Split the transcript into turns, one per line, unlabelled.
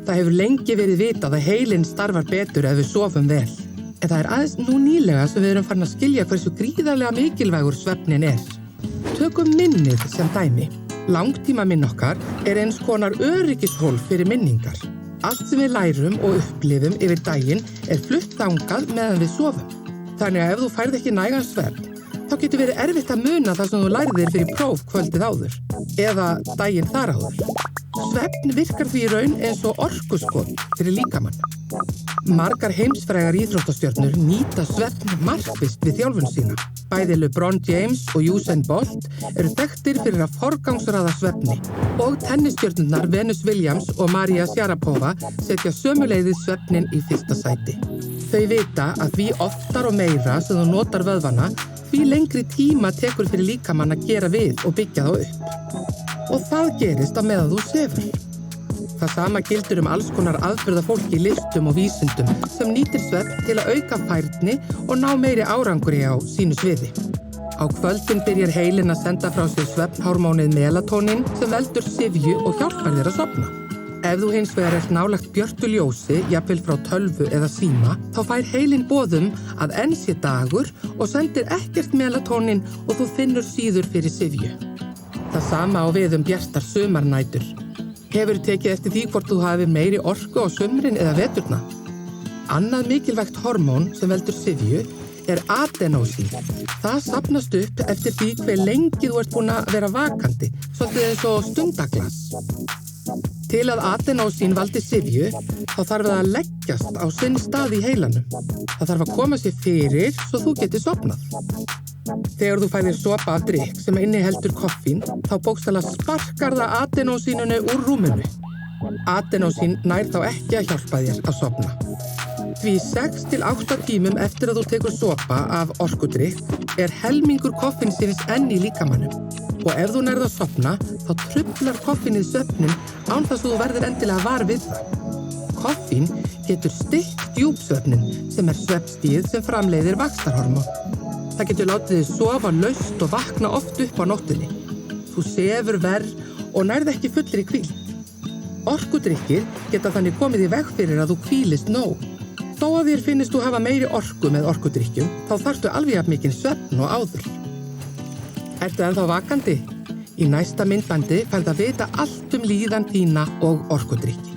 Það hefur lengi verið vitað að heilinn starfar betur ef við sofum vel. En það aðeins nú nýlega sem við erum farin að skilja hversu gríðarlega mikilvægur svefnin er. Tökum minnið sem dæmi. Langtímaminn okkar eins konar öryggishólf fyrir minningar. Allt sem við lærum og upplifum yfir daginn flutt þangað meðan við sofum. Þannig að ef þú færð ekki nægan svefn, þá getur verið erfitt að muna það sem þú lærðir fyrir próf kvöldið áður eða daginn þar áður. Svefn virkar því í raun eins og orkuskot fyrir líkamann. Margar heimsfrægar íþróttastjörnur nýta svefn markvisst við þjálfun sína. Bæði LeBron James og Usain Bolt þekktir fyrir að forgangsraða svefni og tennisstjörnurnar Venus Williams og Maria Sharapova setja sömuleiðis svefnin í fyrsta sæti. Þau vita að því oftar og meira sem þú notar vöðvana, því lengri tíma tekur fyrir líkamann að gera við og byggja þá upp. Og það gerist á meðan þú sefur. Það sama gildir alls konar aðburðafólk í listum og vísindum sem nýtir svefn til að auka færni og ná meiri árangri á sínu sviði. Á kvöldin byrjar heilinn að senda frá sér svefnhormónið melatonin sem veldur syfju og hjálpar þér að sofna. Ef þú hins vegar nálægt björtu ljósi, jafnvel frá tölvu eða síma, þá fær heilinn boðum að enn sé dagur og sendir ekkert melatonin og þú finnur síður fyrir syfju. Það sama á við bjartar sumarnætur. Hefur tekið eftir því hvort þú hafi meiri orku á sumrin eða veturna? Annað mikilvægt hormón sem veldur syfju adenosín. Það safnast upp eftir því hve lengi þú ert búin að vera vakandi, svolítið eins og stundaglas. Til að adenosín valdi syfju, þá þarf það að leggjast á sinn stað í heilanum. Það þarf að koma sér fyrir svo þú getur sofnað. Þegar þú færðir sopa af drykk sem inniheldur koffín, þá bókstaflega sparkar það adenosínunu úr rúminu. Adenosín nær þá ekki að hjálpa þér að sofna. Því 6 til 8 tímum eftir að þú tekur sopa af orkudrykk helmingur koffínsins enn í líkamannum. Og ef þú nærð að sofna, þá truflar koffínið svefninn án þess að þú verður endilega var við það. Koffín getur stillt djúpsvefninn sem svefnstigið sem framleiðir vaxtarhormón. Það getur látið þig sofa laust og vakna oft upp á nóttinni. Þú sefur verr og nærð ekki fullri hvíld. Orkudrykkir geta þannig komið í veg fyrir að þú hvílist nóg. Þó að þér finnist þú hafa meiri orku með orkudrykkjum, þá þarftu alveg jafn mikinn svefn og áður. Ertu ennþá vakandi? Í næsta myndbandi færðu að vita allt líðan þína og orkudrykki.